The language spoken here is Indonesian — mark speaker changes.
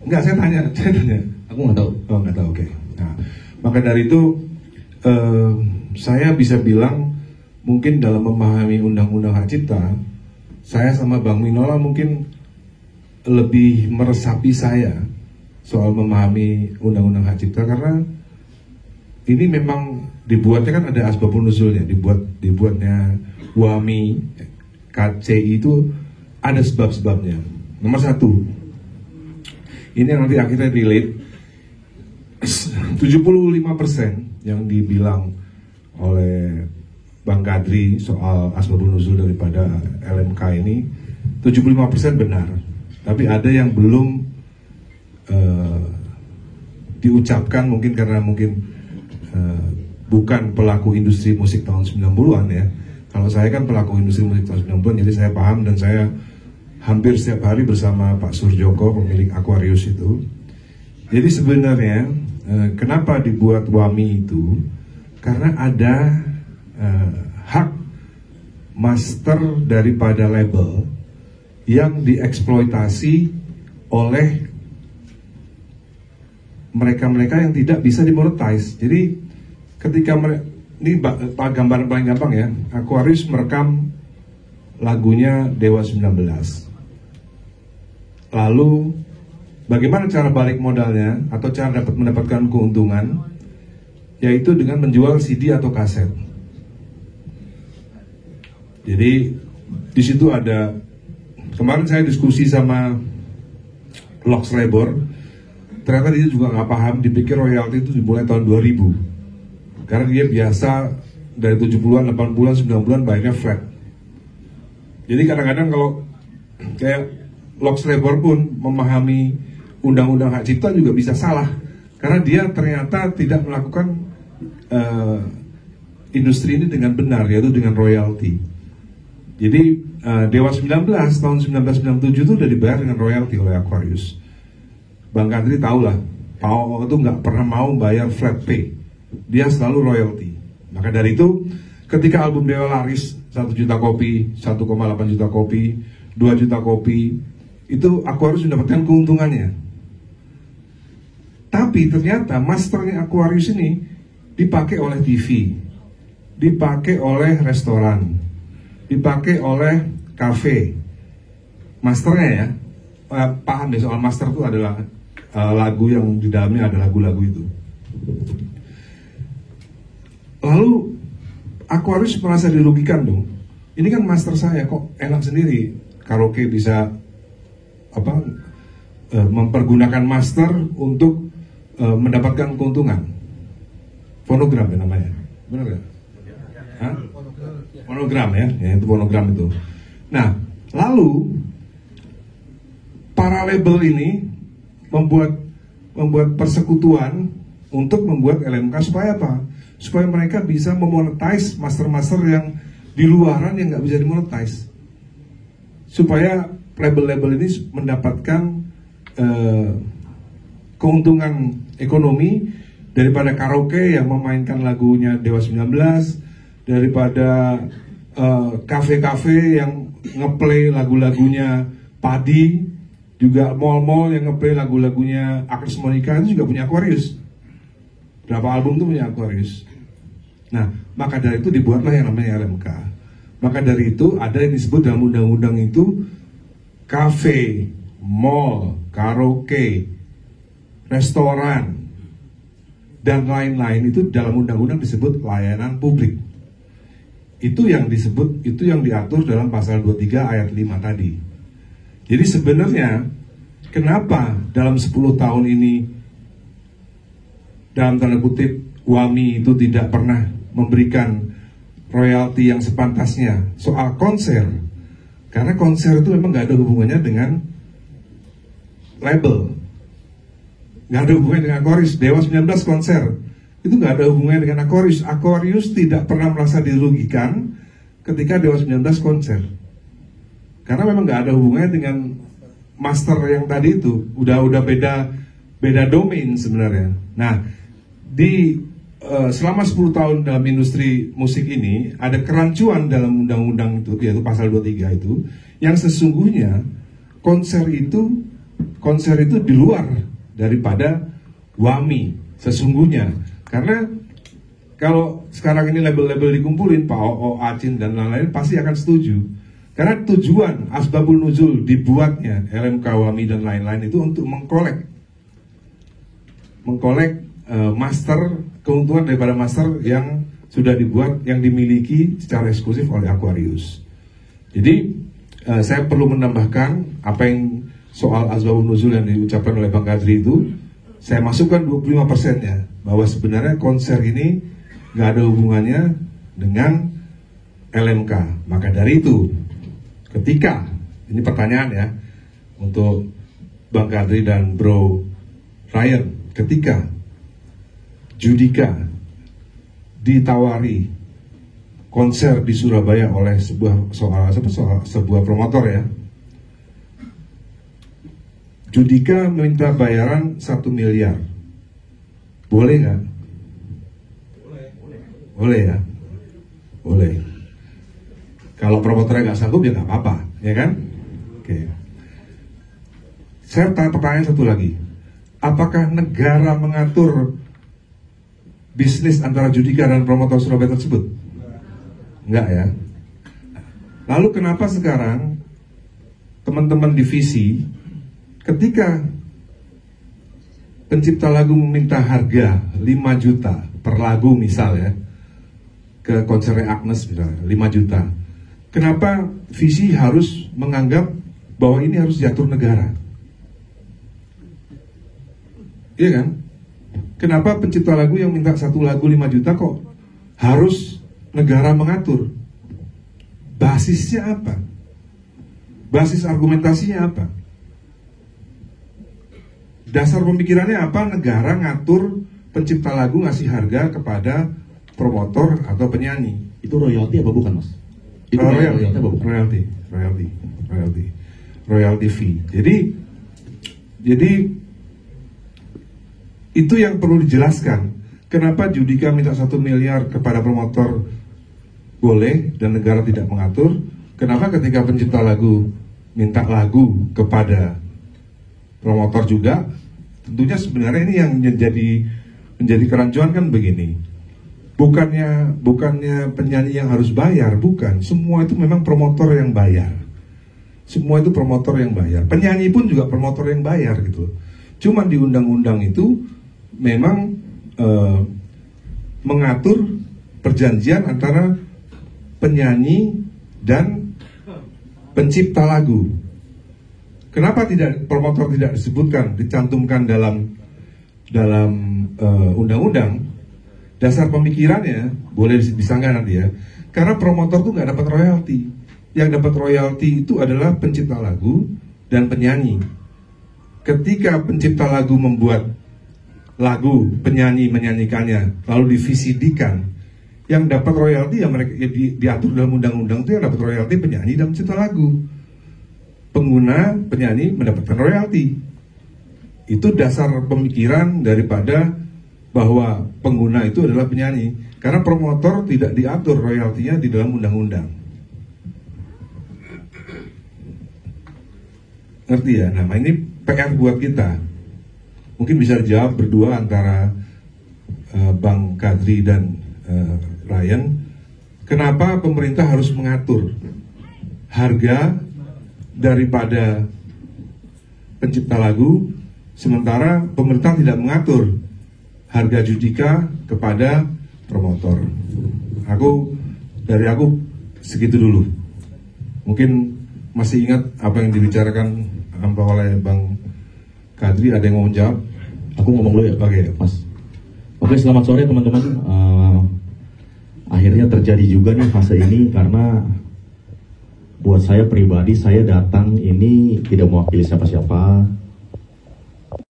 Speaker 1: Enggak, saya tanya.
Speaker 2: Aku nggak tahu.
Speaker 1: Oh, nggak tahu, oke. Nah, maka dari itu saya bisa bilang mungkin dalam memahami undang-undang hak cipta, saya sama Bang Minola mungkin lebih meresapi saya soal memahami undang-undang hak cipta, karena ini memang dibuatnya kan ada asbabun nuzulnya, dibuatnya WAMI KCI itu ada sebab-sebabnya. Nomor satu, ini nanti akhirnya relate 75% yang dibilang oleh Bang Kadri soal asbabun nuzul daripada LMK ini 75% benar, tapi ada yang belum diucapkan, mungkin karena bukan pelaku industri musik tahun 90-an ya. Kalau saya kan pelaku industri musik tahun 90-an, jadi saya paham dan saya hampir setiap hari bersama Pak Surjoko, pemilik Aquarius itu. Jadi sebenarnya kenapa dibuat WAMI itu? Karena ada hak master daripada label yang dieksploitasi oleh mereka-mereka yang tidak bisa dimonetize. Jadi ketika ini gambaran paling gampang ya, Aquarius merekam lagunya Dewa 19. Lalu bagaimana cara balik modalnya atau cara mendapatkan keuntungan? Yaitu dengan menjual CD atau kaset. Jadi di situ ada, kemarin saya diskusi sama Lox Labor. Ternyata dia juga nggak paham, dipikir royalti itu dimulai tahun 2000. Karena dia biasa dari 70-an, 80-an, 90-an bayarnya flat. Jadi kadang-kadang kalau kayak Lox Labor pun memahami undang-undang hak cipta juga bisa salah. Karena dia ternyata tidak melakukan industri ini dengan benar, yaitu dengan royalti. Jadi Dewa 19 tahun 1997 itu udah dibayar dengan royalti oleh Aquarius. Bang Kadri tahu lah, Pak O itu nggak pernah mau bayar flat pay, dia selalu royalti. Maka dari itu, ketika album Dewa laris 1 juta kopi, 1,8 juta kopi, 2 juta kopi, itu Aquarius mendapatkan keuntungannya. Tapi ternyata masternya Aquarius ini dipakai oleh TV, dipakai oleh restoran, dipakai oleh kafe. Masternya ya, paham ya soal master itu adalah lagu yang di dalamnya ada lagu-lagu itu. Lalu Aquarius merasa dirugikan dong. Ini kan master saya, kok enak sendiri karaoke bisa mempergunakan master untuk mendapatkan keuntungan. Fonogram ya namanya, benar nggak? Fonogram ya, itu fonogram itu. Nah, lalu para label ini membuat persekutuan untuk membuat LMK supaya apa? Supaya mereka bisa memonetize master-master yang di luaran yang nggak bisa dimonetize. Supaya label-label ini mendapatkan keuntungan ekonomi daripada karaoke yang memainkan lagunya Dewa 19, daripada kafe-kafe yang ngeplay lagu-lagunya Padi, juga mall-mall yang ngeplay lagu-lagunya Agnes Monica itu juga punya Aquarius. Berapa album tuh punya Aquarius. Nah, maka dari itu dibuatlah yang namanya LMK. Maka dari itu ada yang disebut dalam undang-undang itu kafe, mall, karaoke, restoran, dan lain-lain itu dalam undang-undang disebut layanan publik. Itu yang disebut, itu yang diatur dalam pasal 23 ayat 5 tadi. Jadi sebenarnya kenapa dalam 10 tahun ini dalam tanda kutip WAMI itu tidak pernah memberikan royalti yang sepantasnya soal konser? Karena konser itu memang nggak ada hubungannya dengan label, nggak ada hubungannya dengan Aquarius. Dewa 19 konser itu nggak ada hubungannya dengan Aquarius. Aquarius tidak pernah merasa dirugikan ketika Dewa 19 konser. Karena memang nggak ada hubungannya dengan master yang tadi itu, udah beda domain sebenarnya. Nah, selama 10 tahun dalam industri musik ini ada kerancuan dalam undang-undang itu, yaitu pasal 23 itu, yang sesungguhnya konser itu konser itu di luar daripada WAMI sesungguhnya. Karena kalau sekarang ini label-label dikumpulin, Pak OO, Acin, dan lain-lain pasti akan setuju. Karena tujuan asbabun nuzul dibuatnya LMK, WAMI, dan lain-lain itu untuk mengkolek master, keuntungan daripada master yang sudah dibuat, yang dimiliki secara eksklusif oleh Aquarius. Jadi saya perlu menambahkan apa yang soal asbabun nuzul yang diucapkan oleh Bang Kadri itu, saya masukkan 25%-nya, bahwa sebenarnya konser ini nggak ada hubungannya dengan LMK. Maka dari itu, ketika, ini pertanyaan ya, untuk Bang Kadri dan Bro Ryan, ketika Judika ditawari konser di Surabaya oleh sebuah promotor ya, Judika minta bayaran 1 miliar, boleh nggak? Boleh ya, boleh. Kalau promotornya nggak sanggup ya nggak apa-apa, ya kan? Oke. Saya tanya pertanyaan satu lagi. Apakah negara mengatur bisnis antara Judika dan promotor Surabaya tersebut? Enggak ya. Lalu kenapa sekarang teman-teman divisi ketika pencipta lagu meminta harga 5 juta per lagu misalnya ke konsernya Agnes misalnya 5 juta, kenapa visi harus menganggap bahwa ini harus diatur negara? Iya kan? Kenapa pencipta lagu yang minta satu lagu 5 juta kok harus negara mengatur? Basisnya apa? Basis argumentasinya apa? Dasar pemikirannya apa negara ngatur pencipta lagu ngasih harga kepada promotor atau penyanyi?
Speaker 2: Itu royalti apa bukan, Mas? Itu
Speaker 1: royalti
Speaker 2: apa bukan?
Speaker 1: Royalti fee. Jadi itu yang perlu dijelaskan. Kenapa Judika minta 1 miliar kepada promotor boleh dan negara tidak mengatur? Kenapa ketika pencipta lagu minta lagu kepada promotor juga? Tentunya sebenarnya ini yang menjadi kerancuan kan begini. Bukannya penyanyi yang harus bayar, bukan. Semua itu memang promotor yang bayar. Semua itu promotor yang bayar. Penyanyi pun juga promotor yang bayar gitu. Cuma di undang-undang itu memang mengatur perjanjian antara penyanyi dan pencipta lagu. Kenapa tidak promotor tidak disebutkan, dicantumkan dalam undang-undang? Dasar pemikirannya boleh disangka nanti ya. Karena promotor tuh nggak dapat royalti. Yang dapat royalti itu adalah pencipta lagu dan penyanyi. Ketika pencipta lagu membuat lagu, penyanyi menyanyikannya, lalu di-VCD-kan, yang dapat royalti yang mereka diatur dalam undang-undang itu yang dapat royalti penyanyi dan pencipta lagu. Pengguna, penyanyi mendapatkan royalti. Itu dasar pemikiran daripada bahwa pengguna itu adalah penyanyi. Karena promotor tidak diatur royaltinya di dalam undang-undang. Ngerti ya? Nah ini PR buat kita. Mungkin bisa dijawab berdua antara Bang Kadri dan Ryan. Kenapa pemerintah harus mengatur harga daripada pencipta lagu, sementara pemerintah tidak mengatur harga Judika kepada promotor? Dari aku segitu dulu. Mungkin masih ingat apa yang dibicarakan oleh Bang Kadri, ada yang mau menjawab?
Speaker 2: Aku ngomong dulu ya,
Speaker 1: Oke,
Speaker 2: Mas. Oke, selamat sore teman-teman. Akhirnya terjadi juga nih fase ini karena buat saya pribadi, saya datang ini tidak mewakili siapa-siapa.